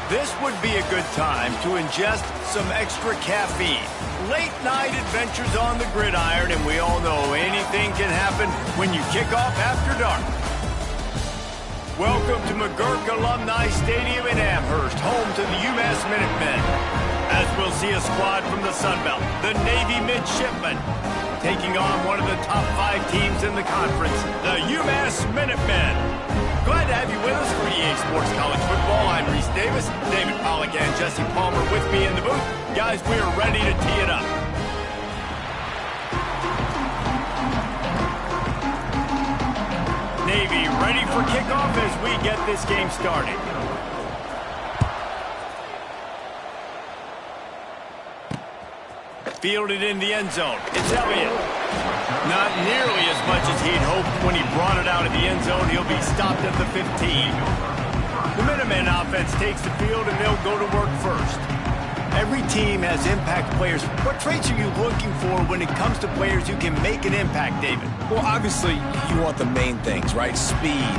This would be a good time to ingest some extra caffeine. Late night adventures on the gridiron, and we all know anything can happen when you kick off after dark. Welcome to McGurk Alumni Stadium in Amherst, home to the UMASS Minutemen. As we'll see a squad from the Sun Belt, the Navy Midshipmen, taking on one of the top 5 teams in the conference, the UMASS Minutemen. Glad to have you with us for EA Sports College Football. I'm Reese Davis, David Pollack and Jesse Palmer with me in the booth. Guys, we are ready to tee it up. Navy ready for kickoff as we get this game started. Fielded in the end zone. It's Elliott. Not nearly as much as he'd hoped when he brought it out of the end zone. He'll be stopped at the 15. The Minutemen offense takes the field, and they'll go to work first. Every team has impact players. What traits are you looking for when it comes to players who can make an impact, David? Well, obviously, you want the main things, right? Speed,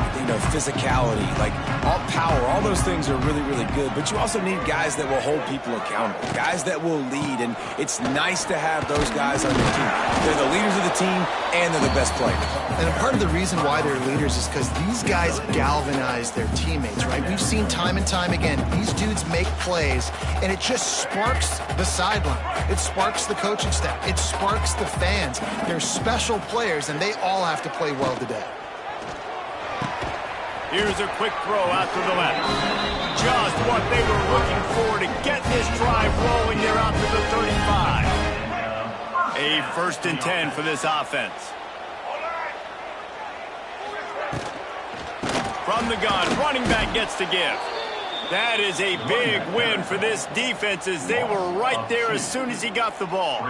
physicality, like all power, all those things are really, really good. But you also need guys that will hold people accountable, guys that will lead. And it's nice to have those guys on your team. They're the leaders of the team, and they're the best players. And a part of the reason why they're leaders is because these guys galvanize their teammates, right? We've seen time and time again, these dudes make plays, and it just sparks the sideline. It sparks the coaching staff. It sparks the fans. They're special players, and they all have to play well today. Here's a quick throw out to the left. Just what they were looking for to get this drive rolling. They're out to the 35. A 1st and 10 for this offense. From the gun, running back gets to give. That is a big win for this defense as they were right there as soon as he got the ball.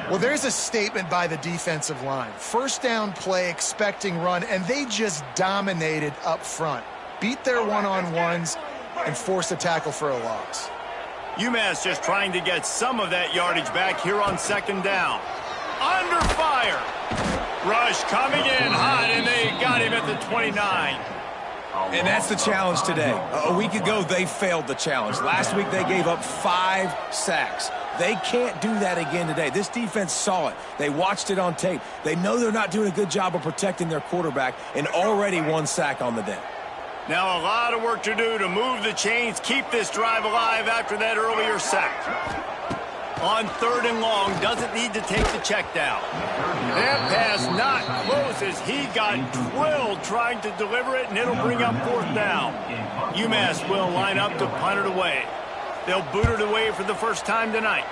Well, there's a statement by the defensive line. First down play, expecting run, and they just dominated up front. Beat their one-on-ones and forced a tackle for a loss. UMass just trying to get some of that yardage back here on 2nd down. Under fire. Rush coming in hot, and they got him at the 29. And that's the challenge today. A week ago, they failed the challenge. Last week, they gave up 5 sacks. They can't do that again today. This defense saw it. They watched it on tape. They know they're not doing a good job of protecting their quarterback, and already 1 sack on the day. Now a lot of work to do to move the chains, keep this drive alive after that earlier sack. On 3rd and long, doesn't need to take the check down. That pass not close as he got drilled trying to deliver it, and it'll bring up 4th down. UMass will line up to punt it away. They'll boot it away for the first time tonight.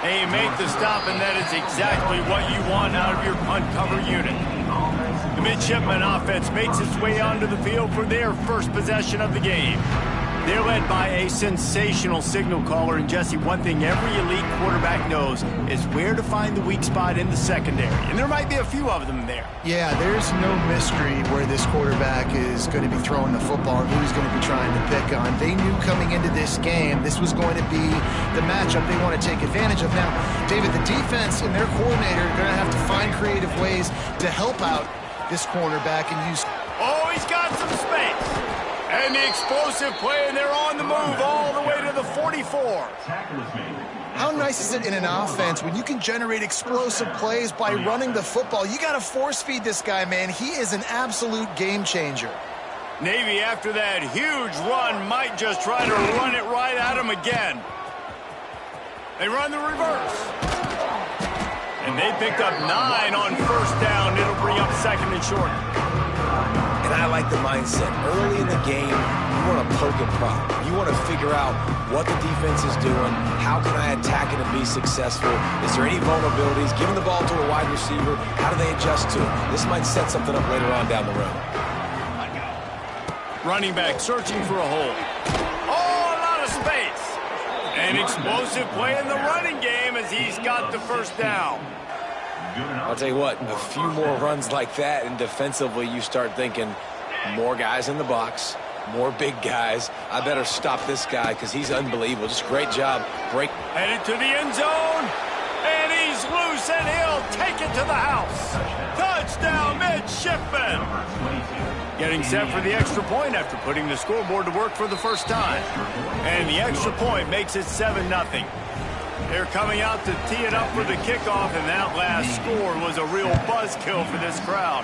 They make the stop, and that is exactly what you want out of your punt cover unit. The Midshipman offense makes its way onto the field for their first possession of the game. They're led by a sensational signal caller, and Jesse, one thing every elite quarterback knows is where to find the weak spot in the secondary, and there might be a few of them there. Yeah, there's no mystery where this quarterback is going to be throwing the football and who he's going to be trying to pick on. They knew coming into this game this was going to be the matchup they want to take advantage of. Now, David, the defense and their coordinator are going to have to find creative ways to help out this cornerback and use... Oh, he's got some space. And the explosive play, and they're on the move all the way to the 44. How nice is it in an offense when you can generate explosive plays by running the football? You got to force feed this guy, man. He is an absolute game changer. Navy, after that huge run, might just try to run it right at him again. They run the reverse. And they picked up 9 on 1st down. It'll bring up 2nd and short. And I like the mindset. Early in the game, you want to poke and prod. You want to figure out what the defense is doing. How can I attack it and be successful? Is there any vulnerabilities? Giving the ball to a wide receiver, how do they adjust to it? This might set something up later on down the road. Running back searching for a hole. Oh, a lot of space. An explosive play in the running game as he's got the 1st down. I'll tell you what, a few more runs like that, and defensively you start thinking more guys in the box, more big guys. I better stop this guy because he's unbelievable. Just great job. Headed to the end zone, and he's loose, and he'll take it to the house. Touchdown, Midshipmen. Getting set for the extra point after putting the scoreboard to work for the first time. And the extra point makes it 7-0. They're coming out to tee it up for the kickoff, and that last score was a real buzzkill for this crowd.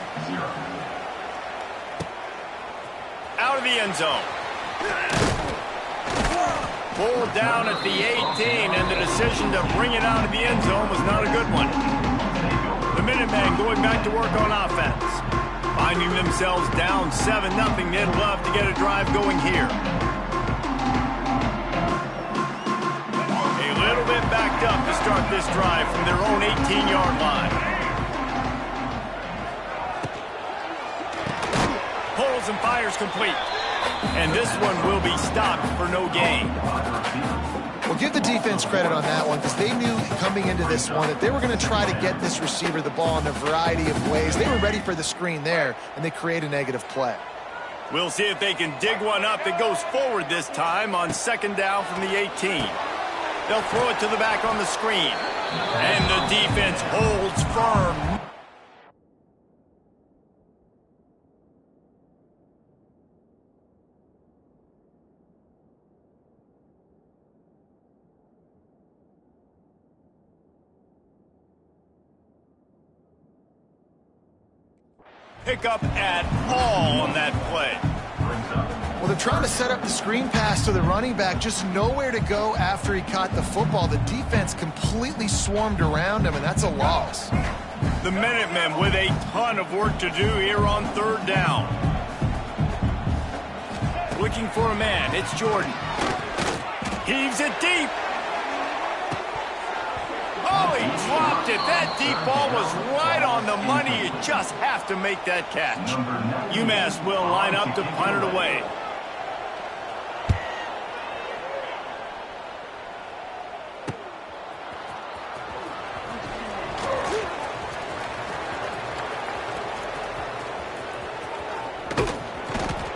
Out of the end zone. Pulled down at the 18, and the decision to bring it out of the end zone was not a good one. The Minutemen going back to work on offense. Finding themselves down 7-0, they'd love to get a drive going here. A little bit backed up to start this drive from their own 18-yard line. Pulls and fires complete. And this one will be stopped for no gain. Well, give the defense credit on that one because they knew coming into this one that they were going to try to get this receiver the ball in a variety of ways. They were ready for the screen there, and they create a negative play. We'll see if they can dig one up that goes forward this time on 2nd down from the 18. They'll throw it to the back on the screen. And the defense holds firm. Pick up at all on that play. Well, they're trying to set up the screen pass to the running back, just nowhere to go after he caught the football. The defense completely swarmed around him, and that's a loss. The Minutemen with a ton of work to do here on 3rd down. Looking for a man, it's Jordan. Heaves it deep. Oh, he dropped it. That deep ball was right on the money. You just have to make that catch. UMass will line up to punt it away.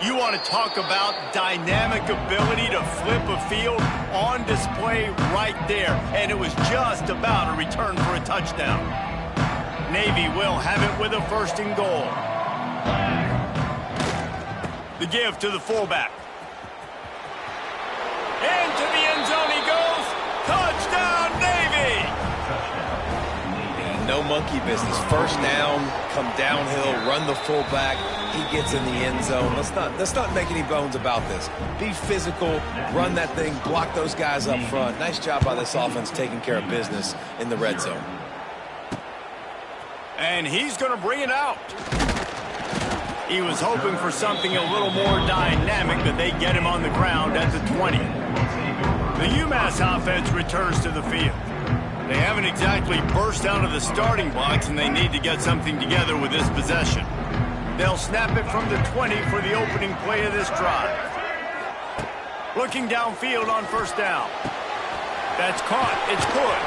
You want to talk about dynamic ability to flip a field on display right there. And it was just about a return for a touchdown. Navy will have it with a 1st and goal. The give to the fullback. Into the end zone he goes. Touchdown, Navy! Yeah, no monkey business. 1st down, come downhill, run the fullback. He gets in the end zone. Let's not make any bones about this. Be physical, run that thing, block those guys up front. Nice job by this offense taking care of business in the red zone. And he's going to bring it out. He was hoping for something a little more dynamic, but they get him on the ground at the 20. The UMass offense returns to the field. They haven't exactly burst out of the starting blocks, and they need to get something together with this possession. They'll snap it from the 20 for the opening play of this drive. Looking downfield on 1st down. That's caught. It's good.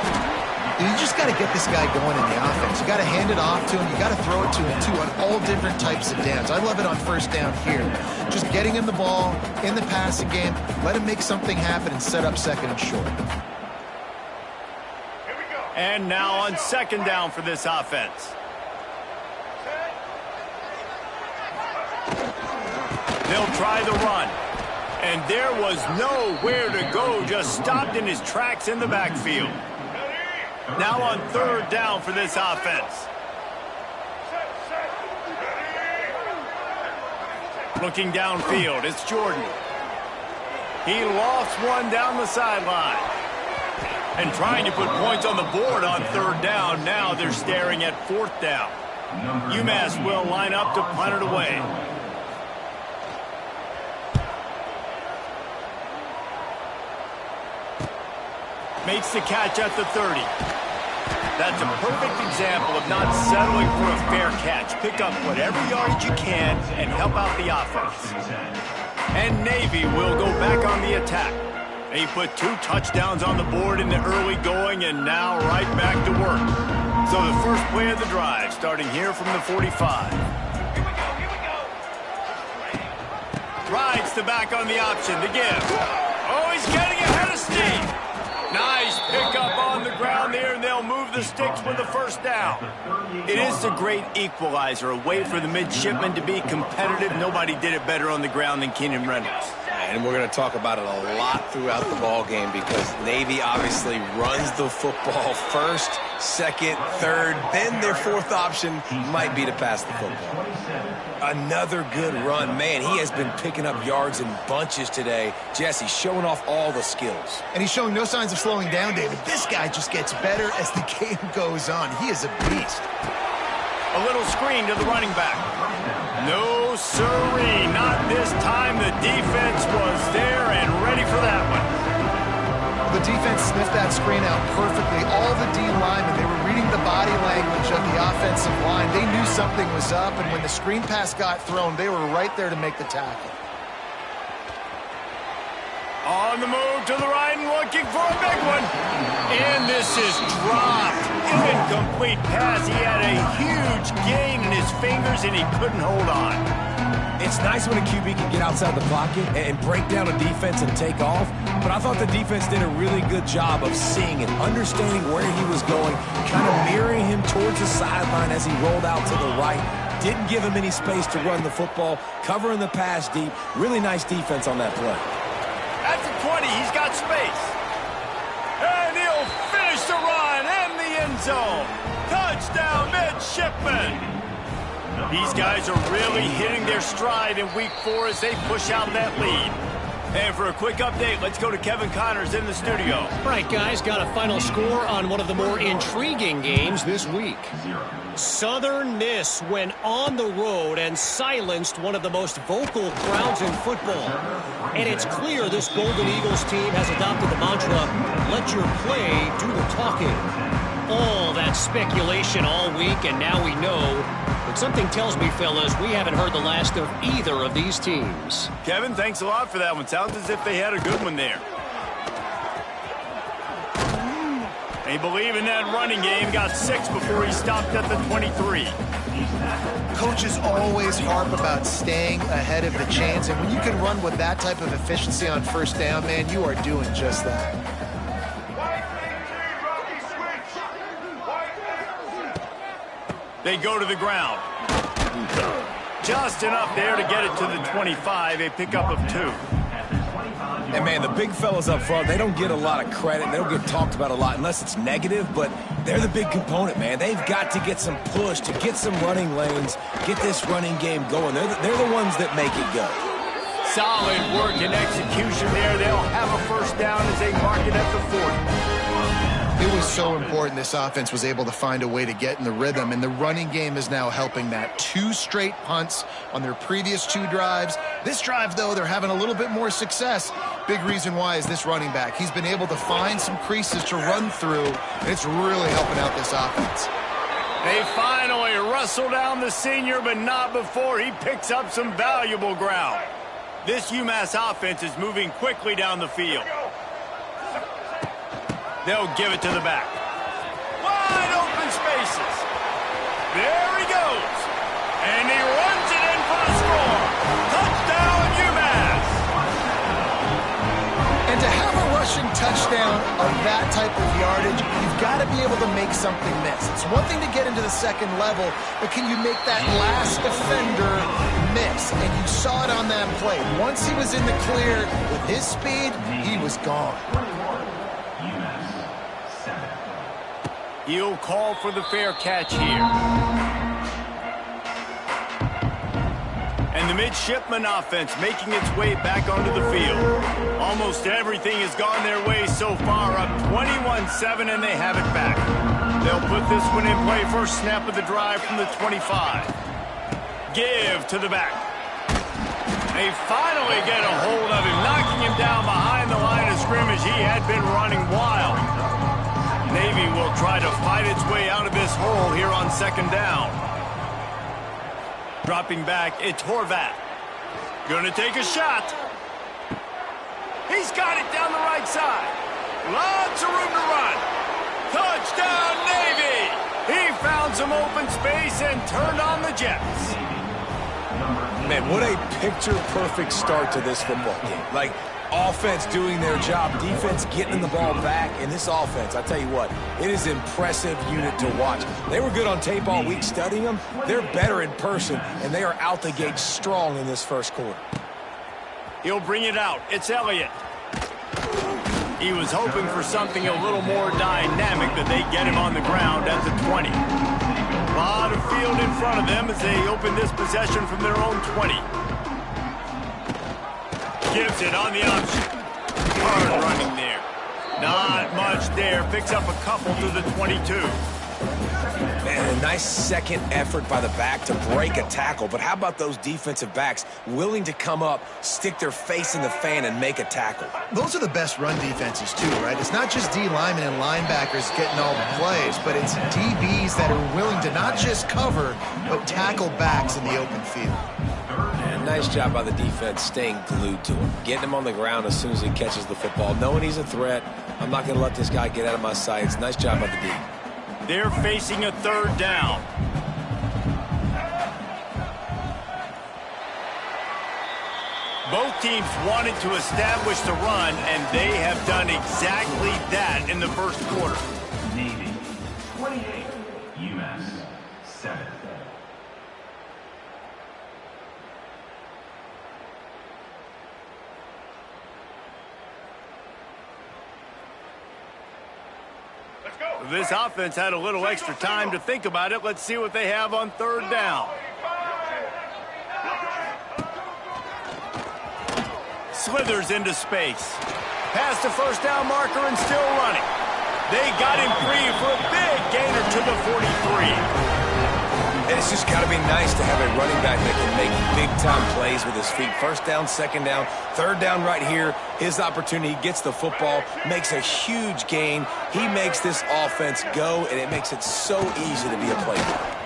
You just got to get this guy going in the offense. You got to hand it off to him. You got to throw it to him, too, on all different types of downs. I love it on 1st down here. Just getting him the ball in the passing game, let him make something happen and set up 2nd and short. And now on 2nd down for this offense. They'll try the run. And there was nowhere to go, just stopped in his tracks in the backfield. Now on 3rd down for this offense. Looking downfield, it's Jordan. He lost one down the sideline. And trying to put points on the board on 3rd down. Now they're staring at 4th down. UMass will line up to punt it away. Makes the catch at the 30. That's a perfect example of not settling for a fair catch. Pick up whatever yardage you can and help out the offense. And Navy will go back on the attack. They put 2 touchdowns on the board in the early going and now right back to work. So the first play of the drive starting here from the 45. Rides the back on the option to give. Oh, he's getting ahead of steam. Nice pickup on the ground there, and they'll move the the sticks with the first down. It is the great equalizer, a way for the midshipmen to be competitive. Nobody did it better on the ground than Keenan Reynolds. And we're going to talk about it a lot throughout the ball game because Navy obviously runs the football first, second, third, then their fourth option might be to pass the football. Another good run. Man, he has been picking up yards in bunches today. Jesse, showing off all the skills. And he's showing no signs of slowing down, David. This guy just gets better as the game goes on. He is a beast. A little screen to the running back. No, sirree, not this time. The defense was there and ready for that one. The defense sniffed that screen out perfectly. All the D linemen, they were reading the body language of the offensive line. They knew something was up, and when the screen pass got thrown, they were right there to make the tackle. On the move to the right and looking for a big one. And this is dropped. Incomplete pass. He had a huge gain in his fingers, and he couldn't hold on. It's nice when a QB can get outside the pocket and break down a defense and take off, but I thought the defense did a really good job of seeing and understanding where he was going, kind of mirroring him towards the sideline as he rolled out to the right. Didn't give him any space to run the football, covering the pass deep. Really nice defense on that play. At the 20, he's got space. And he'll finish the run in the end zone. Touchdown, midshipmen. These guys are really hitting their stride in week 4 as they push out that lead. And for a quick update, let's go to Kevin Connors in the studio. All right, guys, got a final score on one of the more intriguing games this week. Southern Miss went on the road and silenced one of the most vocal crowds in football. And it's clear this Golden Eagles team has adopted the mantra, let your play do the talking. All that speculation all week, and now we know. But something tells me, fellas, we haven't heard the last of either of these teams. Kevin, thanks a lot for that one. Sounds as if they had a good one there. They believe in that running game. Got 6 before he stopped at the 23. Coaches always harp about staying ahead of the chains, and when you can run with that type of efficiency on first down, man, you are doing just that. They go to the ground. Just enough there to get it to the 25, a pickup of 2. And, man, the big fellas up front, they don't get a lot of credit. They don't get talked about a lot unless it's negative, but they're the big component, man. They've got to get some push, to get some running lanes, get this running game going. They're the ones that make it go. Solid work and execution there. They'll have a first down as they mark it at the 40. It was so important this offense was able to find a way to get in the rhythm, and the running game is now helping that. 2 straight punts on their previous 2 drives. This drive, though, they're having a little bit more success. Big reason why is this running back. He's been able to find some creases to run through, and it's really helping out this offense. They finally wrestle down the senior, but not before he picks up some valuable ground. This UMass offense is moving quickly down the field. They'll give it to the back. Wide open spaces. There he goes. And he runs it in for the score. Touchdown, UMass. And to have a rushing touchdown of that type of yardage, you've got to be able to make something miss. It's one thing to get into the second level, but can you make that last defender miss? And you saw it on that play. Once he was in the clear with his speed, he was gone. He'll call for the fair catch here. And the midshipman offense making its way back onto the field. Almost everything has gone their way so far, up 21-7, and they have it back. They'll put this one in play first snap of the drive from the 25. Give to the back. They finally get a hold of him, knocking him down behind the line of scrimmage. He had been running wild. Navy will try to fight its way out of this hole here on second down. Dropping back, it's Horvat. Gonna take a shot. He's got it down the right side. Lots of room to run. Touchdown, Navy! He found some open space and turned on the Jets. Man, what a picture-perfect start to this football game. Like, Offense doing their job, defense getting the ball back, and this offense, I tell you what, it is an impressive unit to watch. They were good on tape all week studying them. They're better in person, and they are out the gate strong in this first quarter. He'll bring it out. It's Elliott. He was hoping for something a little more dynamic, but they get him on the ground at the 20. A lot of field in front of them as they open this possession from their own 20. Gives it on the option. Hard running there. Not much there. Picks up a couple to the 22. Man, a nice second effort by the back to break a tackle. But how about those defensive backs willing to come up, stick their face in the fan, and make a tackle? Those are the best run defenses, too, right? It's not just D linemen and linebackers getting all the plays, but it's DBs that are willing to not just cover, but tackle backs in the open field. And nice job by the defense staying glued to him, getting him on the ground as soon as he catches the football, knowing he's a threat. I'm not going to let this guy get out of my sights. Nice job by the D. They're facing a third down. Both teams wanted to establish the run, and they have done exactly that in the first quarter. Navy 28, UMASS 7. This offense had a little extra time to think about it. Let's see what they have on third down. Slithers into space. Past the first down marker and still running. They got him free for a big gainer to the 43. And it's just got to be nice to have a running back that can make big-time plays with his feet. First down, second down, third down right here. His opportunity, gets the football, makes a huge gain. He makes this offense go, and it makes it so easy to be a playmaker.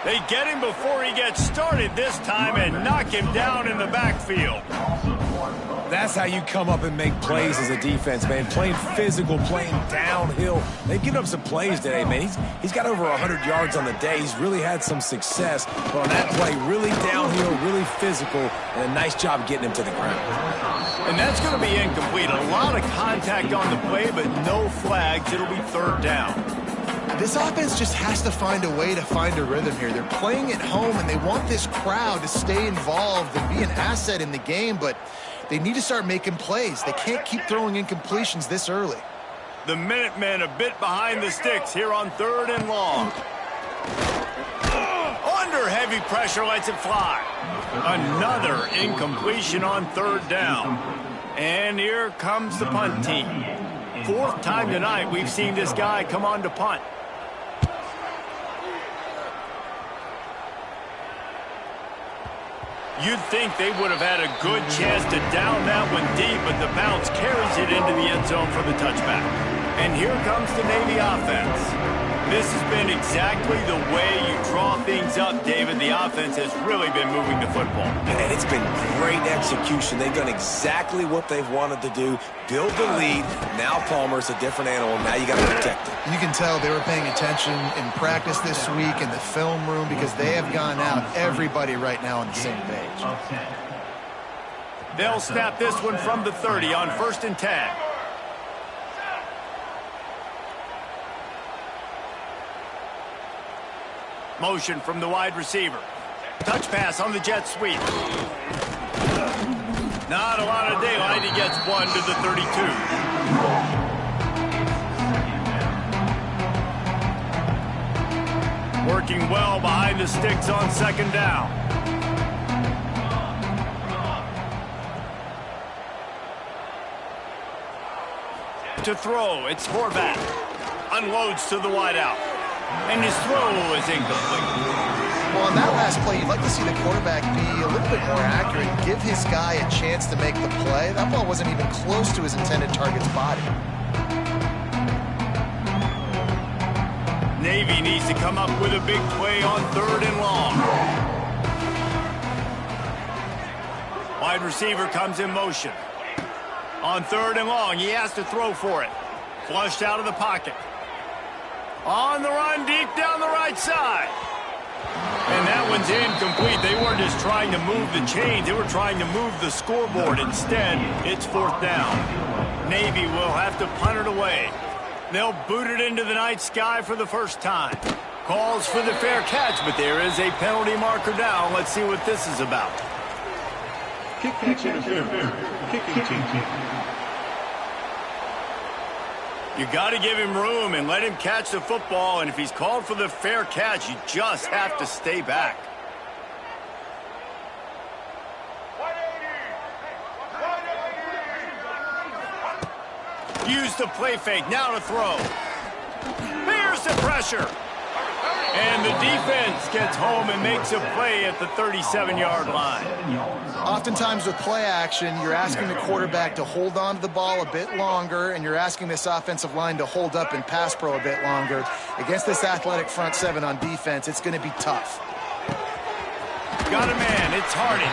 They get him before he gets started this time and knock him down in the backfield. That's how you come up and make plays as a defense, man. Playing physical, playing downhill. They've given up some plays today, man. He's got over 100 yards on the day. He's really had some success. But on that play, really downhill, really physical, and a nice job getting him to the ground. And that's going to be incomplete. A lot of contact on the play, but no flags. It'll be third down. This offense just has to find a way to find a rhythm here. They're playing at home, and they want this crowd to stay involved and be an asset in the game, but they need to start making plays. They can't keep throwing incompletions this early. The Minutemen a bit behind the sticks here on third and long. Under heavy pressure, lets it fly. Another incompletion on third down. And here comes the punt team. Fourth time tonight we've seen this guy come on to punt. You'd think they would have had a good chance to down that one deep, but the bounce carries it into the end zone for the touchback. And here comes the Navy offense. This has been exactly the way you draw things up, David. The offense has really been moving the football. And it's been great execution. They've done exactly what they've wanted to do. Build the lead. Now Palmer's a different animal. Now you got to protect it. You can tell they were paying attention in practice this week in the film room because they have gone out, everybody right now on the same page. They'll snap this one from the 30 on 1st and 10. Motion from the wide receiver. Touch pass on the jet sweep. Not a lot of daylight. He gets one to the 32. Working well behind the sticks on second down. To throw, it's Horvath. Unloads to the wideout. And his throw is incomplete. Well, on that last play, you'd like to see the quarterback be a little bit more accurate and give his guy a chance to make the play. That ball wasn't even close to his intended target's body. Navy needs to come up with a big play on third and long. Wide receiver comes in motion. On third and long, he has to throw for it. Flushed out of the pocket. On the run, deep down the right side. And that one's incomplete. They weren't just trying to move the chains. They were trying to move the scoreboard. Instead, it's 4th down. Navy will have to punt it away. They'll boot it into the night sky for the first time. Calls for the fair catch, but there is a penalty marker down. Let's see what this is about. Kick catch interference. Kicking team. You got to give him room and let him catch the football, and if he's called for the fair catch, you just have to stay back. Use the play fake, now to throw. Here's the pressure. And the defense gets home and makes a play at the 37-yard line. Oftentimes with play action, you're asking the quarterback to hold on to the ball a bit longer, and you're asking this offensive line to hold up and pass pro a bit longer. Against this athletic front seven on defense, it's going to be tough. Got a man, it's Harding.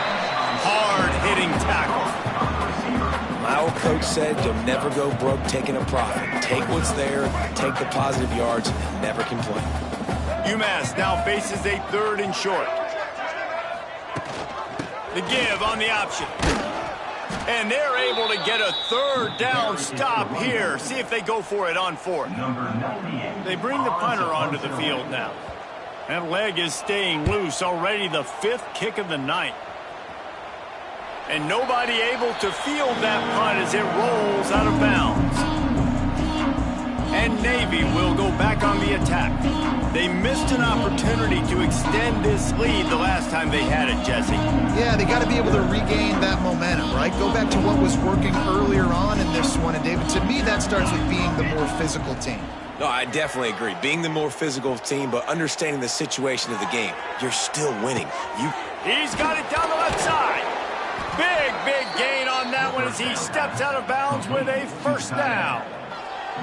Hard-hitting tackle. My old coach said you'll never go broke taking a profit. Take what's there, take the positive yards, and never complain. UMass now faces a 3rd and short. The give on the option. And they're able to get a 3rd down stop here. See if they go for it on 4th. They bring the punter onto the field now. That leg is staying loose. Already the 5th kick of the night. And nobody able to field that punt as it rolls out of bounds. And Navy will go back on the attack. They missed an opportunity to extend this lead the last time they had it, Jesse. Yeah, they got to be able to regain that momentum, right? Go back to what was working earlier on in this one. And, David, to me, that starts with being the more physical team. No, I definitely agree. Being the more physical team, but understanding the situation of the game. You're still winning. He's got it down the left side. Big gain on that one as he steps out of bounds with a 1st down.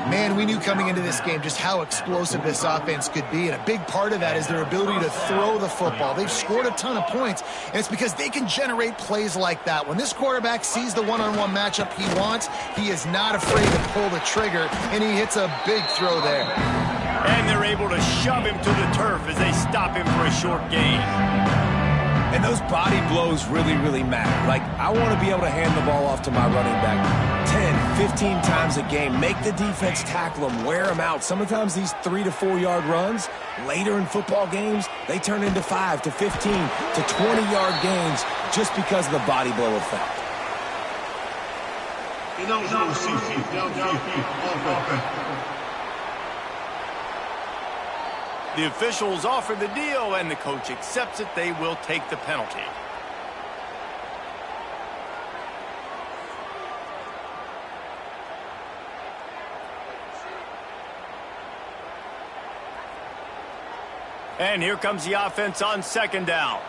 Man, we knew coming into this game just how explosive this offense could be, and a big part of that is their ability to throw the football. They've scored a ton of points, and it's because they can generate plays like that. When this quarterback sees the one-on-one matchup he wants, he is not afraid to pull the trigger, and he hits a big throw there. And they're able to shove him to the turf as they stop him for a short gain. And those body blows really matter. Like, I want to be able to hand the ball off to my running back 10, 15 times a game. Make the defense tackle them, wear them out. Sometimes these 3 to 4 yard runs, later in football games, they turn into 5 to 15 to 20-yard gains just because of the body blow effect. The officials offer the deal, and the coach accepts it. They will take the penalty. And here comes the offense on 2nd down.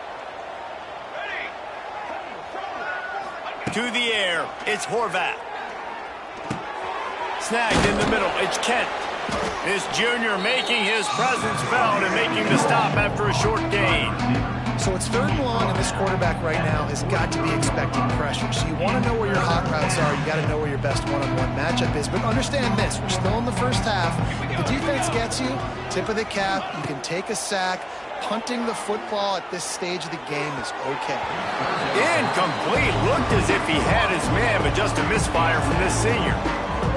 To the air, it's Horvath. Snagged in the middle, it's Kent. This junior making his presence felt and making the stop after a short gain. So it's 3rd and long, and this quarterback right now has got to be expecting pressure. So you want to know where your hot routes are. You got to know where your best one-on-one matchup is. But understand this, we're still in the first half. If the defense gets you, tip of the cap, you can take a sack. Punting the football at this stage of the game is okay. Incomplete. Looked as if he had his man, but just a misfire from this senior.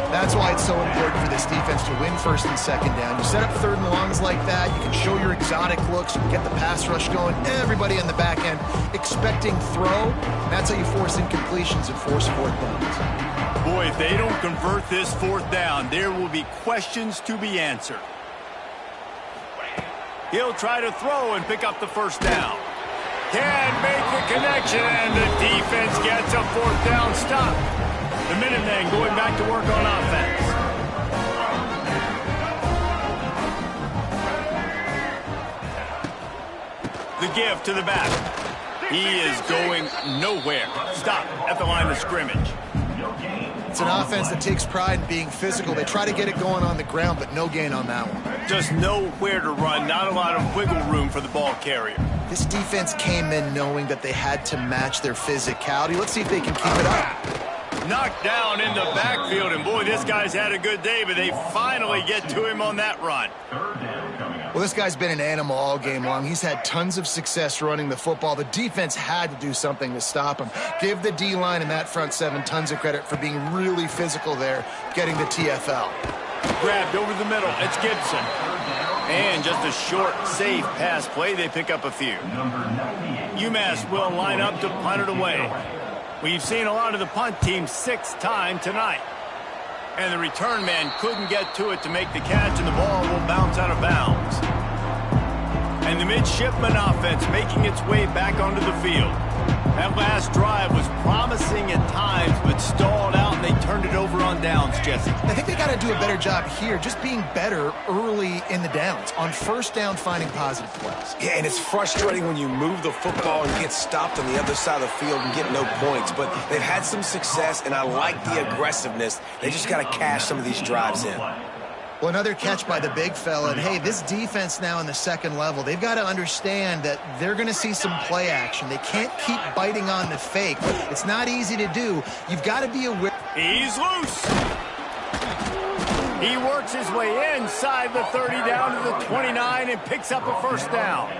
That's why it's so important for this defense to win 1st and 2nd down. You set up 3rd and longs like that, you can show your exotic looks, you can get the pass rush going, everybody on the back end expecting throw. That's how you force incompletions and force 4th downs. Boy, if they don't convert this 4th down, there will be questions to be answered. He'll try to throw and pick up the 1st down. Can't make the connection, and the defense gets a 4th down stop. The Minutemen going back to work on offense. The give to the back. He is going nowhere. Stop at the line of scrimmage. It's an offense that takes pride in being physical. They try to get it going on the ground, but no gain on that one. Just nowhere to run. Not a lot of wiggle room for the ball carrier. This defense came in knowing that they had to match their physicality. Let's see if they can keep it up. Knocked down in the backfield, and boy, this guy's had a good day, but they finally get to him on that run. Third down coming up. Well, this guy's been an animal all game long. He's had tons of success running the football. The defense had to do something to stop him. Give the D-line and that front seven tons of credit for being really physical there, getting the TFL. Grabbed over the middle. It's Gibson. And just a short, safe pass play. They pick up a few. UMass will line up to punt it away. We've seen a lot of the punt team 6 times tonight. And the return man couldn't get to it to make the catch, and the ball will bounce out of bounds. And the midshipman offense making its way back onto the field. That last drive was promising at times, but stalled out, and they turned it over on downs, Jesse. I think they got to do a better job here, just being better early in the downs. On first down, finding positive plays. Yeah, and it's frustrating when you move the football and get stopped on the other side of the field and get no points. But they've had some success, and I like the aggressiveness. They just got to cash some of these drives in. Well, another catch by the big fella. And, hey, this defense now in the second level, they've got to understand that they're going to see some play action. They can't keep biting on the fake. It's not easy to do. You've got to be aware. He's loose. He works his way inside the 30 down to the 29 and picks up a first down.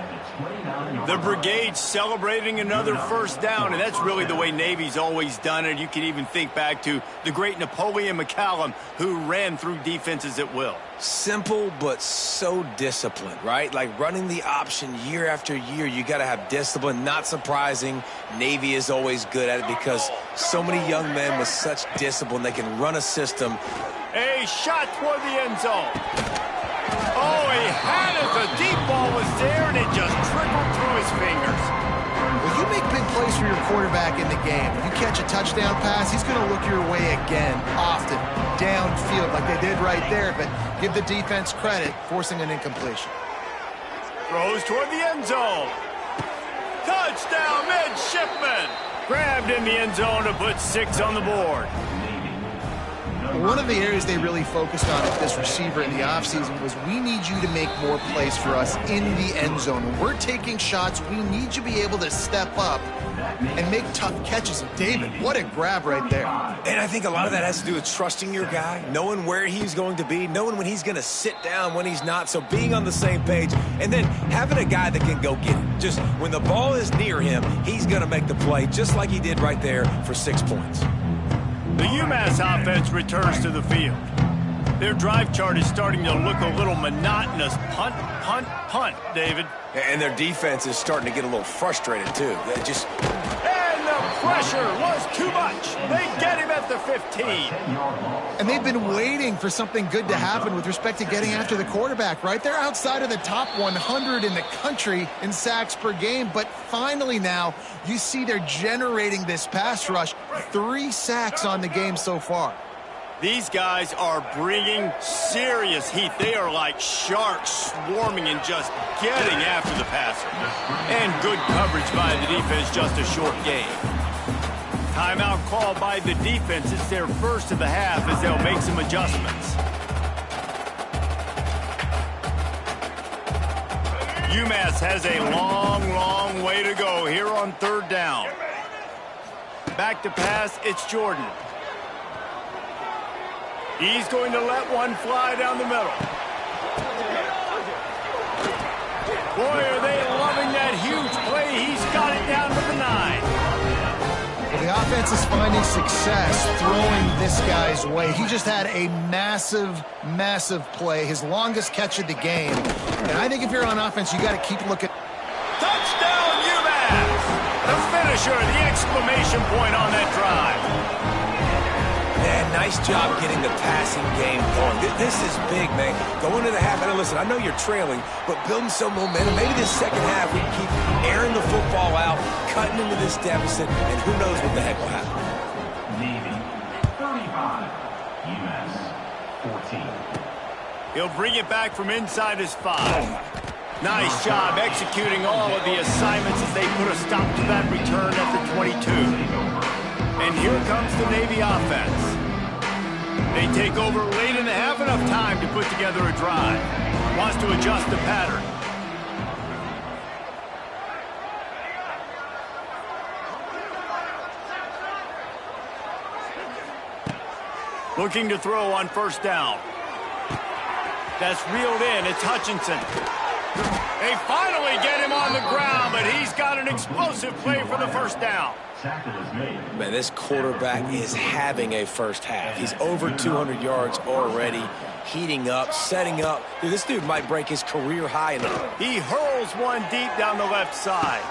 The brigade celebrating another first down, and that's really the way Navy's always done it. You can even think back to the great Napoleon McCallum, who ran through defenses at will. Simple, but so disciplined, right? Like running the option year after year, you got to have discipline. Not surprising, Navy is always good at it because so many young men with such discipline, they can run a system. A shot toward the end zone. Oh, he had it. The deep ball was there, and it just trickled through his fingers. Well, you make big plays for your quarterback in the game. If you catch a touchdown pass, he's going to look your way again, often, downfield like they did right there. But give the defense credit, forcing an incompletion. Throws toward the end zone. Touchdown, midshipman. Grabbed in the end zone to put 6 on the board. One of the areas they really focused on with this receiver in the offseason was we need you to make more plays for us in the end zone. When we're taking shots, we need you to be able to step up and make tough catches. And David, what a grab right there. And I think a lot of that has to do with trusting your guy, knowing where he's going to be, knowing when he's going to sit down, when he's not, so being on the same page, and then having a guy that can go get it. Just when the ball is near him, he's going to make the play, just like he did right there for 6 points. The UMass offense returns to the field. Their drive chart is starting to look a little monotonous. Punt, punt, punt, David. And their defense is starting to get a little frustrated, too. They just... And the pressure was too much. They get him at the 15. And they've been waiting for something good to happen with respect to getting after the quarterback, right? They're outside of the top 100 in the country in sacks per game, but finally now you see they're generating this pass rush. 3 sacks on the game so far. These guys are bringing serious heat. They are like sharks swarming and just getting after the passer. And good coverage by the defense, just a short game. Timeout called by the defense. It's their first of the half as they'll make some adjustments. UMass has a long, long way to go here on 3rd down. Back to pass, it's Jordan. He's going to let one fly down the middle. Boy, are they loving that huge play. He's got it down to the 9. Well, the offense is finding success throwing this guy's way. He just had a massive, massive play, his longest catch of the game. And I think if you're on offense, you got to keep looking. Touchdown, UMass! The finisher, the exclamation point on that drive. Man, nice job getting the passing game going. This is big, man. Going into the half, and listen, I know you're trailing, but building some momentum. Maybe this second half we can keep airing the football out, cutting into this deficit, and who knows what the heck will happen. Navy 35, UMass 14. He'll bring it back from inside his 5. Nice job executing all of the assignments as they put a stop to that return at the 22. And here comes the Navy offense. They take over late in the half, enough time to put together a drive. Wants to adjust the pattern. Looking to throw on 1st down. That's reeled in. It's Hutchinson. They finally get him on the ground, but he's got an explosive play for the first down. Tackle is made. Man, this quarterback is having a first half. He's over 200 yards already, heating up, setting up. Dude, this dude might break his career high in the... He hurls one deep down the left side.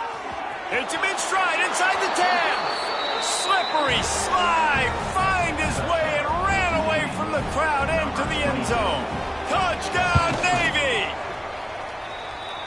Hits him in stride inside the 10. Slippery slide, find his way and ran away from the crowd into the end zone. Touchdown, Navy!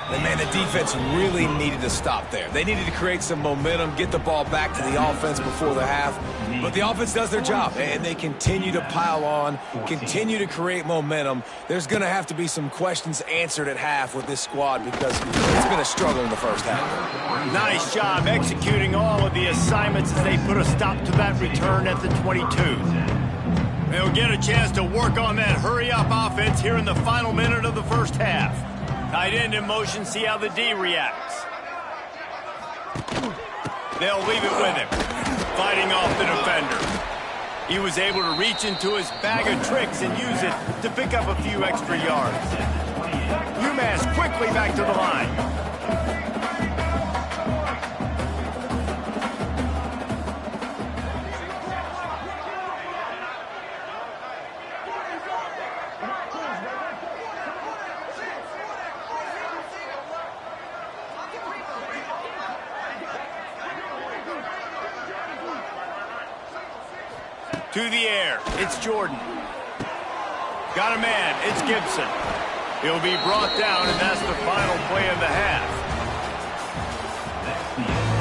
And man, the defense really needed to stop there. They needed to create some momentum, get the ball back to the offense before the half. But the offense does their job, and they continue to pile on, continue to create momentum. There's going to have to be some questions answered at half with this squad because it's been a struggle in the first half. Nice job executing all of the assignments as they put a stop to that return at the 22. They'll get a chance to work on that hurry-up offense here in the final minute of the first half. Tight end in motion, see how the D reacts. They'll leave it with him, fighting off the defender. He was able to reach into his bag of tricks and use it to pick up a few extra yards. UMass quickly back to the line. To the air, it's Jordan. Got a man, it's Gibson. He'll be brought down, and that's the final play of the half.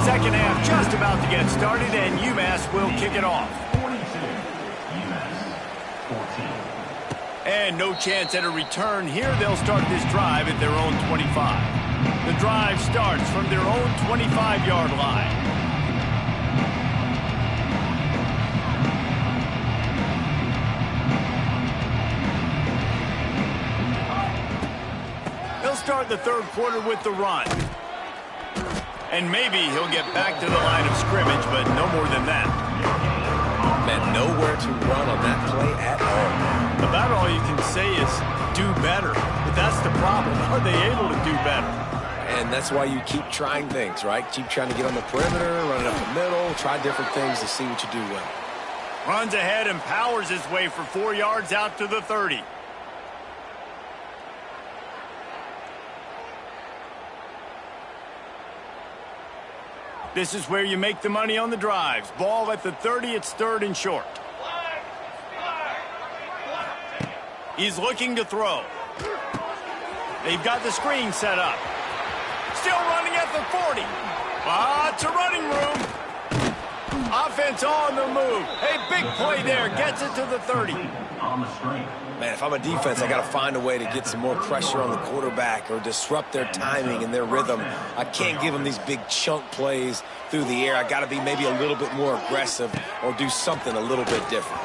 Second half just about to get started, and UMass will kick it off. 42, UMass 14. And no chance at a return here. They'll start this drive at their own 25. The drive starts from their own 25-yard line. Start the third quarter with the run. And maybe he'll get back to the line of scrimmage, but no more than that. Man, nowhere to run on that play at all. About all you can say is do better. But that's the problem. Are they able to do better? And that's why you keep trying things, right? Keep trying to get on the perimeter, run it up the middle, try different things to see what you do well. Runs ahead and powers his way for 4 yards out to the 30. This is where you make the money on the drives. Ball at the 30, it's third and short. He's looking to throw. They've got the screen set up. Still running at the 40. Lots of running room. Offense on the move. Hey, big play there. Gets it to the 30. On the screen. Man, if I'm a defense, I got to find a way to get some more pressure on the quarterback or disrupt their timing and their rhythm. I can't give them these big chunk plays through the air. I got to be maybe a little bit more aggressive or do something a little bit different.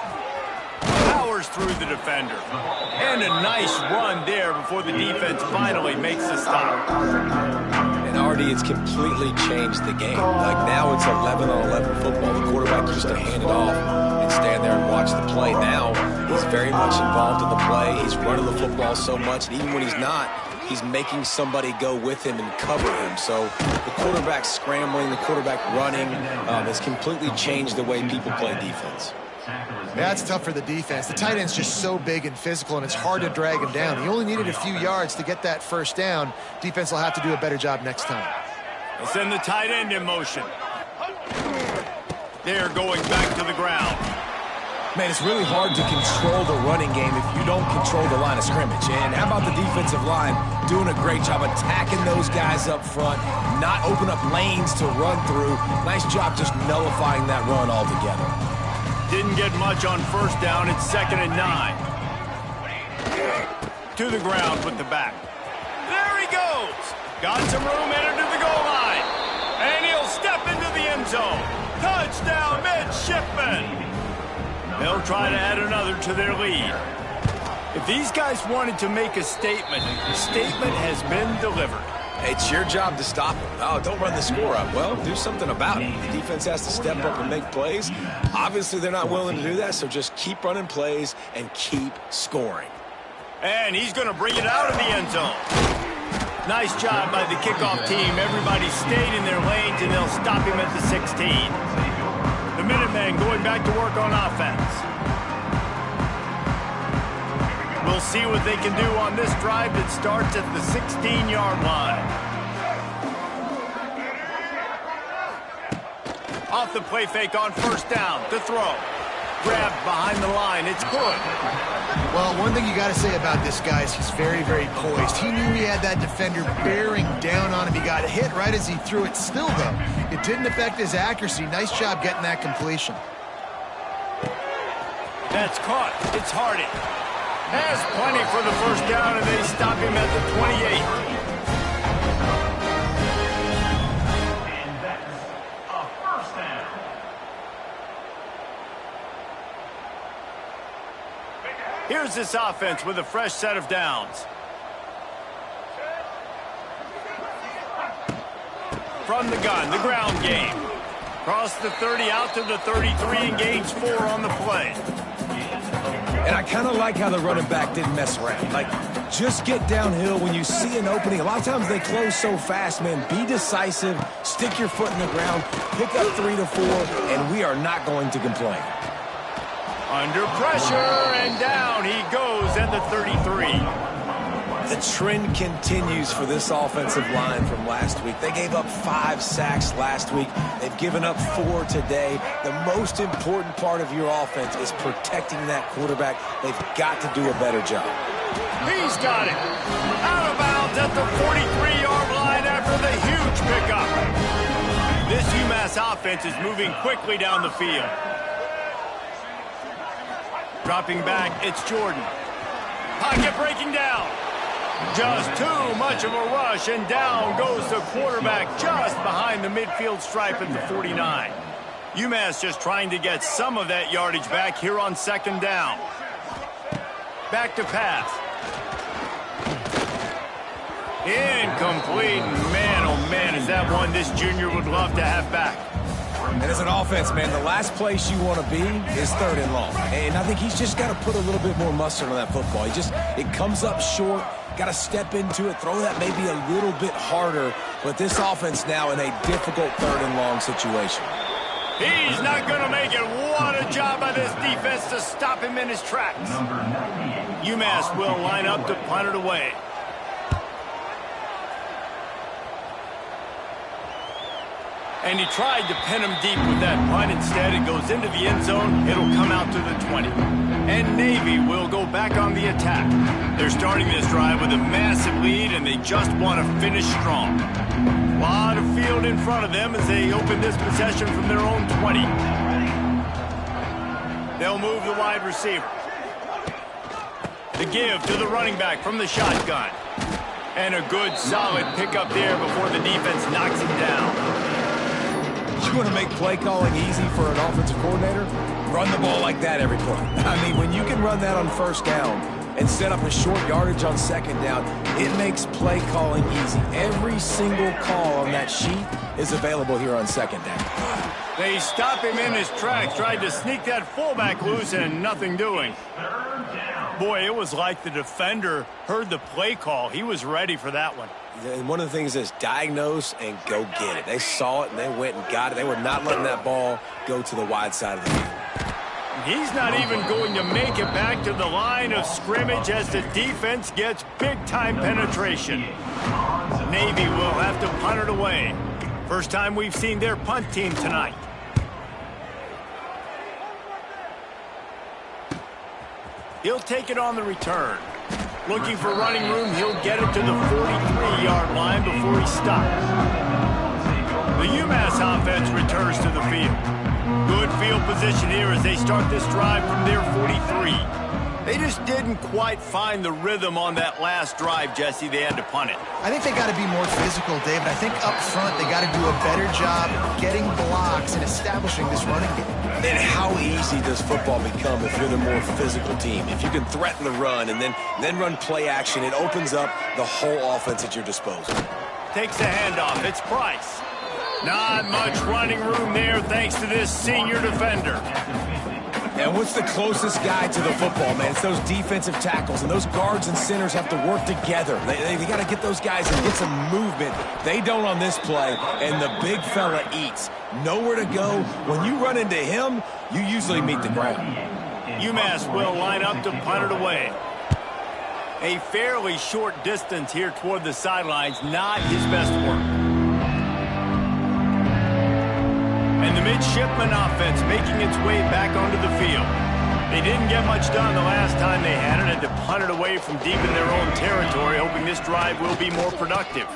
Powers through the defender. And a nice run there before the defense finally makes the stop. And already it's completely changed the game. Like now it's 11-on-11 football. The quarterback used to hand it off and stand there and watch the play. Now he's very much involved in the play. He's running the football so much, and even when he's not, he's making somebody go with him and cover him. So the quarterback scrambling, the quarterback running has completely changed the way people play defense. Yeah, it's tough for the defense. The tight end's just so big and physical, and it's hard to drag him down. He only needed a few yards to get that first down. Defense will have to do a better job next time. They send the tight end in motion. They're going back to the ground. Man, it's really hard to control the running game if you don't control the line of scrimmage. And how about the defensive line doing a great job attacking those guys up front, not open up lanes to run through. Nice job just nullifying that run altogether. Didn't get much on first down. It's 2nd and 9. To the ground with the back. There he goes. Got some room, entered to the goal line. And he'll step into the end zone. Touchdown, midshipman. They'll try to add another to their lead. If these guys wanted to make a statement, the statement has been delivered. It's your job to stop them. Oh, don't run the score up. Well, do something about it. The defense has to step up and make plays. Obviously, they're not willing to do that, so just keep running plays and keep scoring. And he's going to bring it out of the end zone. Nice job by the kickoff team. Everybody stayed in their lanes, and they'll stop him at the 16. The Minutemen going back to work on offense. We'll see what they can do on this drive that starts at the 16-yard line. Off the play fake on first down to throw. Grabbed behind the line. It's good. Well, one thing you got to say about this guy is he's very, very poised. He knew he had that defender bearing down on him. He got hit right as he threw it. Still, though, it didn't affect his accuracy. Nice job getting that completion. That's caught. It's Hardy. Has plenty for the first down, and they stop him at the 28. And that's a first down. Here's this offense with a fresh set of downs. From the gun, the ground game. Cross the 30 out to the 33 and gains 4 on the play. And I kind of like how the running back didn't mess around. Like, just get downhill when you see an opening. A lot of times they close so fast, man. Be decisive, stick your foot in the ground, pick up 3 to 4, and we are not going to complain. Under pressure, and down he goes at the 33. The trend continues for this offensive line from last week. They gave up 5 sacks last week. They've given up 4 today. The most important part of your offense is protecting that quarterback. They've got to do a better job. He's got it. Out of bounds at the 43-yard line after the huge pickup. This UMass offense is moving quickly down the field. Dropping back, it's Jordan. Pocket breaking down. Just too much of a rush, and down goes the quarterback just behind the midfield stripe at the 49. UMass just trying to get some of that yardage back here on second down. Back to pass. Incomplete. Man, oh man, is that one this junior would love to have back. And as an offense, man, the last place you want to be is 3rd and long. And I think he's just got to put a little bit more mustard on that football. It comes up short, got to step into it, throw that maybe a little bit harder. But this offense now in a difficult 3rd and long situation. He's not going to make it. What a job by this defense to stop him in his tracks. UMass will line up to punt it away. And he tried to pin him deep with that punt. Instead, it goes into the end zone. It'll come out to the 20. And Navy will go back on the attack. They're starting this drive with a massive lead, and they just want to finish strong. A lot of field in front of them as they open this possession from their own 20. They'll move the wide receiver. The give to the running back from the shotgun. And a good, solid pickup there before the defense knocks him down. You want to make play calling easy for an offensive coordinator? Run the ball like that every play. I mean, when you can run that on first down and set up a short yardage on second down, it makes play calling easy. Every single call on that sheet is available here on second down. They stop him in his tracks, tried to sneak that fullback loose, and nothing doing. Boy, it was like the defender heard the play call. He was ready for that one. And one of the things is diagnose and go get it. They saw it and they went and got it. They were not letting that ball go to the wide side of the field. He's not even going to make it back to the line of scrimmage as the defense gets big-time penetration. Navy will have to punt it away. First time we've seen their punt team tonight. He'll take it on the return. Looking for running room, he'll get it to the 43-yard line before he stops. The UMass offense returns to the field. Good field position here as they start this drive from their 43. They just didn't quite find the rhythm on that last drive, Jesse. They had to punt it. I think they got to be more physical, David. I think up front they got to do a better job getting blocks and establishing this running game. And how easy does football become if you're the more physical team? If you can threaten the run and then run play action, it opens up the whole offense at your disposal. Takes the handoff. It's Price. Not much running room there thanks to this senior defender. And what's the closest guy to the football, man? It's those defensive tackles, and those guards and centers have to work together. They got to get those guys and get some movement. They don't on this play, and the big fella eats. Nowhere to go. When you run into him, you usually meet the ground. UMass will line up to punt it away. A fairly short distance here toward the sidelines, not his best work. And the midshipman offense making its way back onto the field. They didn't get much done the last time they had it, and to punt it away from deep in their own territory, hoping this drive will be more productive.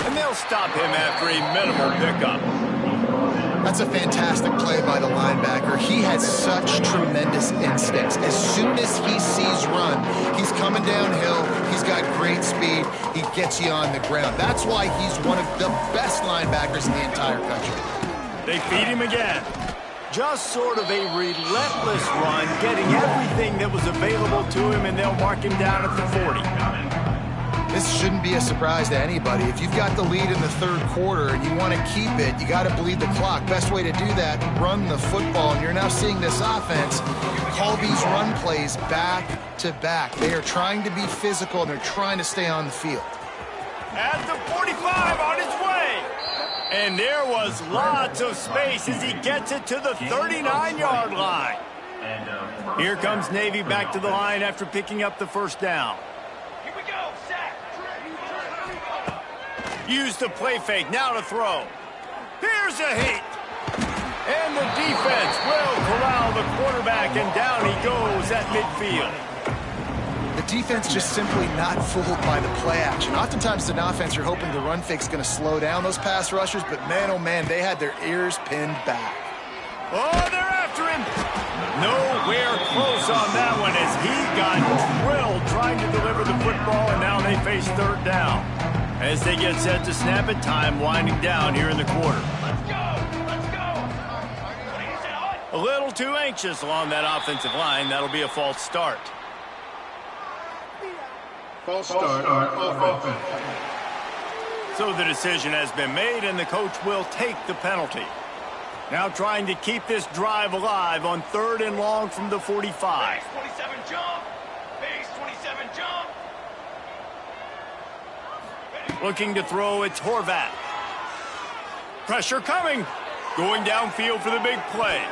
And they'll stop him after a minimal pickup. That's a fantastic play by the linebacker. He has such tremendous instincts. As soon as he sees run, he's coming downhill. He's got great speed. He gets you on the ground. That's why he's one of the best linebackers in the entire country. They feed him again. Just sort of a relentless run, getting everything that was available to him, and they'll mark him down at the 40. This shouldn't be a surprise to anybody. If you've got the lead in the third quarter and you want to keep it, you got to bleed the clock. Best way to do that, run the football. And you're now seeing this offense call these run plays back to back. They are trying to be physical, and they're trying to stay on the field. At the 45, on his way. And there was lots of space as he gets it to the 39-yard line. Here comes Navy back to the line after picking up the first down. Use the play fake, now to throw. Here's a hit. And the defense will corral the quarterback, and down he goes at midfield. The defense just simply not fooled by the play action. Oftentimes, as an offense, you're hoping the run fake's going to slow down those pass rushers, but man, oh man, they had their ears pinned back. Oh, they're after him. Nowhere close on that one as he got drilled trying to deliver the football, and now they face third down. As they get set to snap it, time winding down here in the quarter. Let's go! Let's go! A little too anxious along that offensive line. That'll be a false start. False start on offense. So the decision has been made, and the coach will take the penalty. Now trying to keep this drive alive on 3rd and long from the 45. Base 27 jump! Base 27 jump! Looking to throw, it's Horvat. Pressure coming. Going downfield for the big play.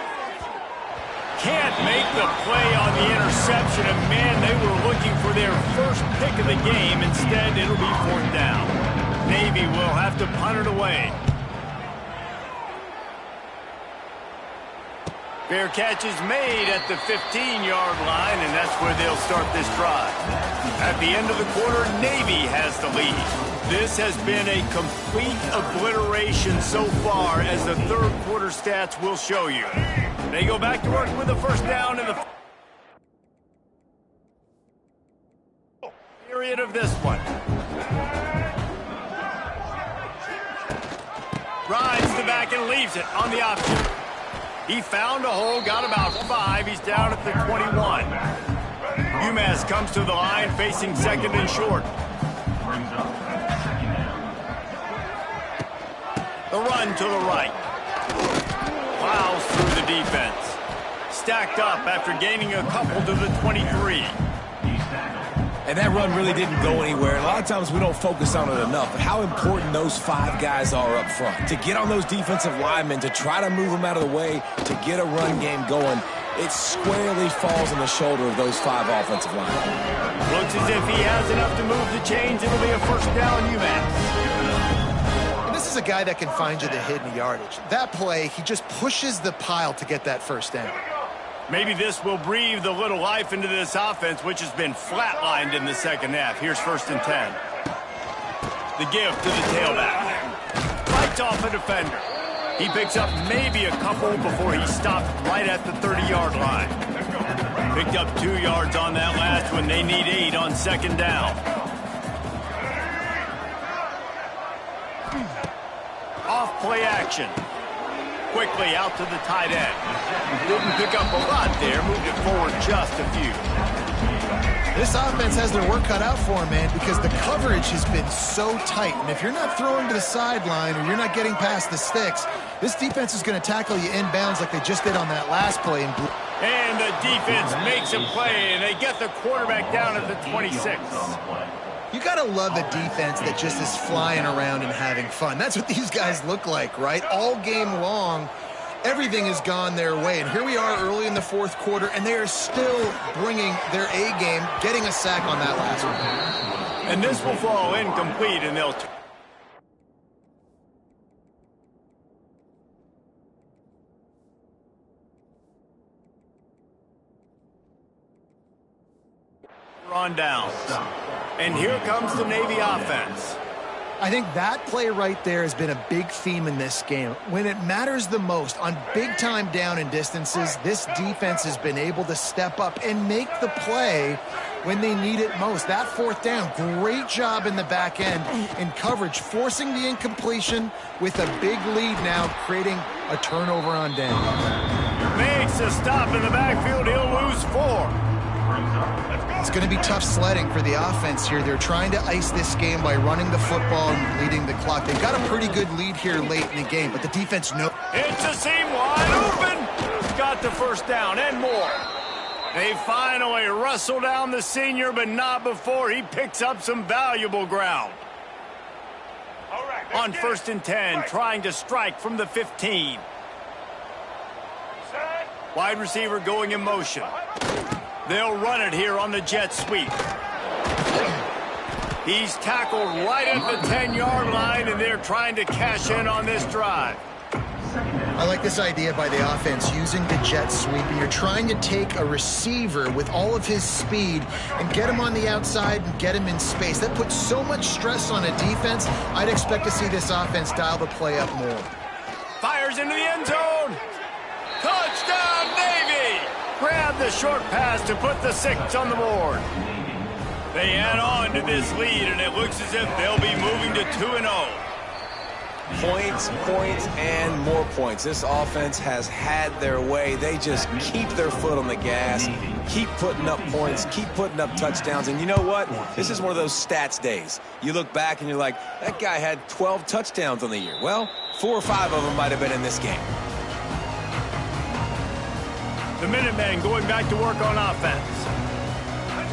Can't make the play on the interception, and man, they were looking for their first pick of the game. Instead, it'll be 4th down. Navy will have to punt it away. Fair catch is made at the 15-yard line, and that's where they'll start this drive. At the end of the quarter, Navy has the lead. This has been a complete obliteration so far, as the third quarter stats will show you. They go back to work with the first down in the period of this one. Rides the back and leaves it on the option. He found a hole, got about 5. He's down at the 21. UMass comes to the line facing 2nd and short. The run to the right. Plows through the defense. Stacked up after gaining a couple to the 23. And that run really didn't go anywhere. A lot of times we don't focus on it enough, but how important those 5 guys are up front. To get on those defensive linemen, to try to move them out of the way, to get a run game going, it squarely falls on the shoulder of those 5 offensive linemen. Looks as if he has enough to move the chains. It'll be a first down, UMass. This is a guy that can find you the hidden yardage. That play, he just pushes the pile to get that first down. Maybe this will breathe a little life into this offense, which has been flatlined in the second half. Here's 1st and 10. The give to the tailback. Fights off a defender. He picks up maybe a couple before he stopped right at the 30-yard line. Picked up 2 yards on that last one. They need 8 on 2nd down. Off play action. Quickly out to the tight end. Didn't pick up a lot there. Moved it forward just a few. This offense has their work cut out for them, man, because the coverage has been so tight. And if you're not throwing to the sideline or you're not getting past the sticks, this defense is going to tackle you inbounds like they just did on that last play. And the defense makes a play, and they get the quarterback down at the 26. You got to love a defense that just is flying around and having fun. That's what these guys look like, right? All game long, everything has gone their way. And here we are early in the fourth quarter, and they are still bringing their A game, getting a sack on that last one. And this will fall incomplete, and they'll on downs. And here comes the Navy offense. I think that play right there has been a big theme in this game. When it matters the most, on big-time down and distances, this defense has been able to step up and make the play when they need it most. That fourth down, great job in the back end in coverage, forcing the incompletion with a big lead now, creating a turnover on down. Makes a stop in the backfield. He'll lose 4. It's going to be tough sledding for the offense here. They're trying to ice this game by running the football and leading the clock. They've got a pretty good lead here late in the game, but the defense knows. It's a seam wide open. Got the first down and more. They finally wrestle down the senior, but not before he picks up some valuable ground. All right, On 1st and 10, trying to strike from the 15. Wide receiver going in motion. They'll run it here on the jet sweep. He's tackled right at the 10-yard line, and they're trying to cash in on this drive. I like this idea by the offense, using the jet sweep. And you're trying to take a receiver with all of his speed and get him on the outside and get him in space. That puts so much stress on a defense. I'd expect to see this offense dial the play up more. Fires into the end zone. Touchdown, Navy! Grab the short pass to put the 6 on the board. They add on to this lead, and it looks as if they'll be moving to 2-0. Points, points, and more points. This offense has had their way. They just keep their foot on the gas, keep putting up points, keep putting up touchdowns. And you know what? This is one of those stats days. You look back and you're like, that guy had 12 touchdowns on the year. Well, 4 or 5 of them might have been in this game. The Minutemen going back to work on offense.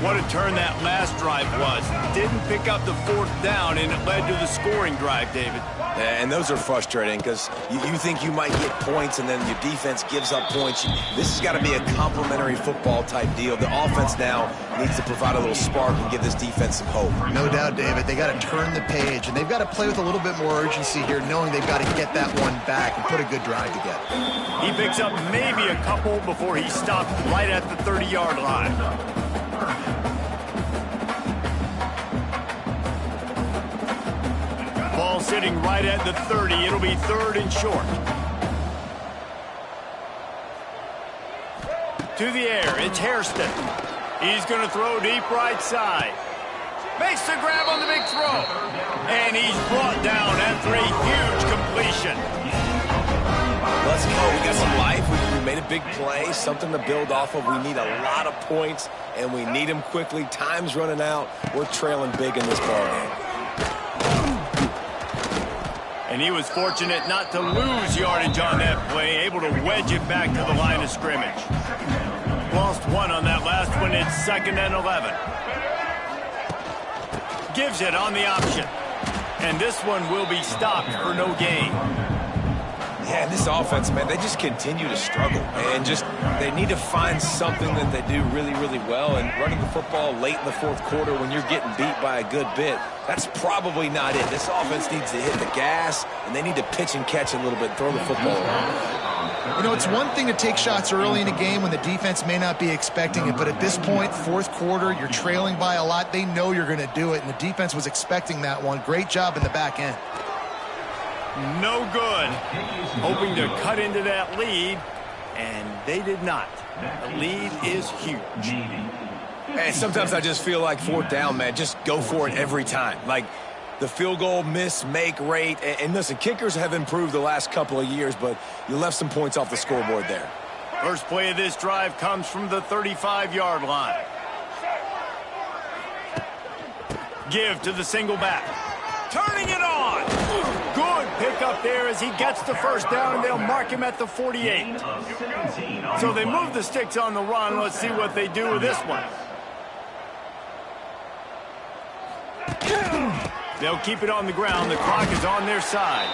What a turn that last drive was. Didn't pick up the 4th down, and it led to the scoring drive, David. And those are frustrating because you think you might get points and then your defense gives up points. This has got to be a complementary football type deal. The offense now needs to provide a little spark and give this defense some hope. No doubt, David. They got to turn the page, and they've got to play with a little bit more urgency here, knowing they've got to get that one back and put a good drive together. He picks up maybe a couple before he stopped right at the 30-yard line. Ball sitting right at the 30. It'll be 3rd and short. To the air, it's Hairston. He's going to throw deep right side. Makes the grab on the big throw. And he's brought down after a huge completion. Let's go. We got some life. We made a big play, something to build off of. We need a lot of points, and we need them quickly. Time's running out. We're trailing big in this ballgame. And he was fortunate not to lose yardage on that play, able to wedge it back to the line of scrimmage. Lost 1 on that last one. It's 2nd and 11. Gives it on the option. And this one will be stopped for no gain. Yeah, and this offense, man, they just continue to struggle. And they need to find something that they do really, really well. And running the football late in the 4th quarter when you're getting beat by a good bit, that's probably not it. This offense needs to hit the gas, and they need to pitch and catch a little bit, throw the football around. You know, it's one thing to take shots early in a game when the defense may not be expecting it, but at this point, 4th quarter, you're trailing by a lot. They know you're going to do it, and the defense was expecting that one. Great job in the back end. No good. Hoping to cut into that lead, and they did not. The lead is huge. And sometimes I just feel like 4th down, man, just go for it every time. Like the field goal miss-make rate. And listen, kickers have improved the last couple of years, but you left some points off the scoreboard there. First play of this drive comes from the 35-yard line. Give to the single back. Turning it on. Good pickup there as he gets the first down, and they'll mark him at the 48. So they move the sticks on the run. Let's see what they do with this one. They'll keep it on the ground. The clock is on their side.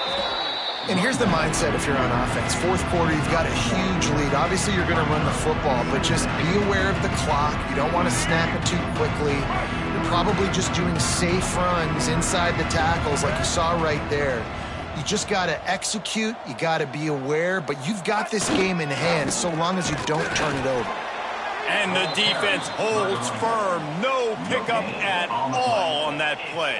And here's the mindset if you're on offense. Fourth quarter, you've got a huge lead. Obviously, you're going to run the football, but just be aware of the clock. You don't want to snap it too quickly. You're probably just doing safe runs inside the tackles like you saw right there. You just got to execute. You got to be aware, but you've got this game in hand so long as you don't turn it over. And the defense holds firm. No pickup at all on that play.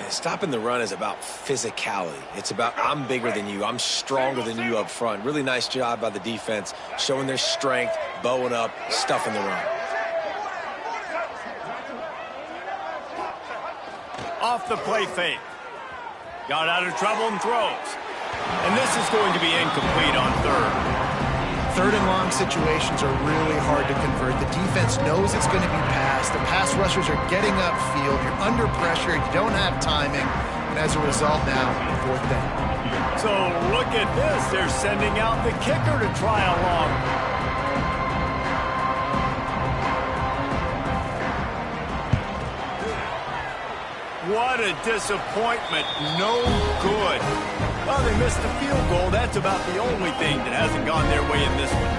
Stopping the run is about physicality. It's about I'm bigger than you. I'm stronger than you up front. Really nice job by the defense, showing their strength, bowing up, stuffing the run. Off the play fake. Got out of trouble and throws. And this is going to be incomplete on third. Third and long situations are really hard to convert. The defense knows it's going to be passed. The pass rushers are getting upfield. You're under pressure. You don't have timing. And as a result now, fourth down. So look at this. They're sending out the kicker to try along. What a disappointment. No good. Well, they missed the field goal. That's about the only thing that hasn't gone their way in this one.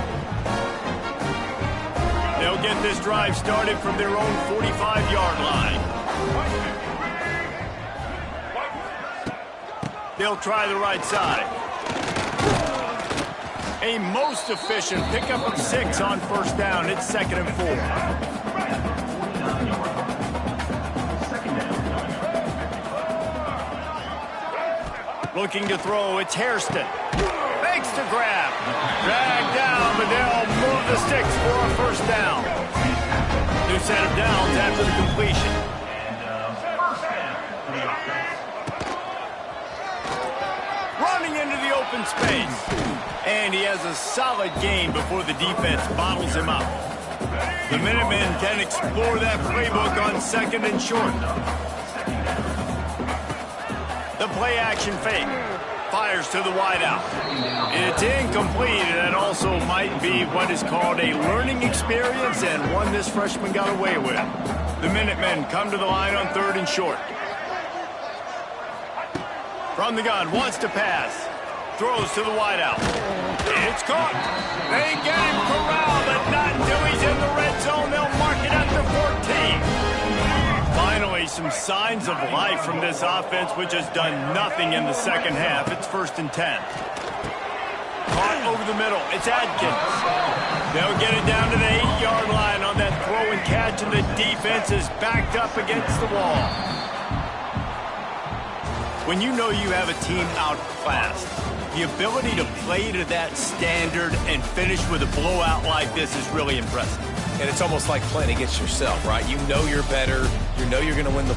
They'll get this drive started from their own 45-yard line. They'll try the right side. A most efficient pickup of 6 on first down. It's 2nd and 4. Looking to throw, it's Hairston. Makes the grab. Dragged down, but they'll move the sticks for a first down. New set of downs after the completion. Running into the open space. And he has a solid gain before the defense bottles him up. The Minutemen can explore that playbook on 2nd and short. The play-action fake. Fires to the wideout. It's incomplete, and that also might be what is called a learning experience and one this freshman got away with. The Minutemen come to the line on 3rd and short. From the gun, wants to pass. Throws to the wideout. It's caught. They get him corralled, but not until he's in the red zone. They'll mark it at the 14. Finally, some signs of life from this offense, which has done nothing in the second half. It's 1st and 10. Caught over the middle. It's Adkins. They'll get it down to the 8-yard line on that throw and catch, and the defense is backed up against the wall. When you know you have a team outclassed, the ability to play to that standard and finish with a blowout like this is really impressive. And it's almost like playing against yourself, right? You know you're better. You know you're going to win the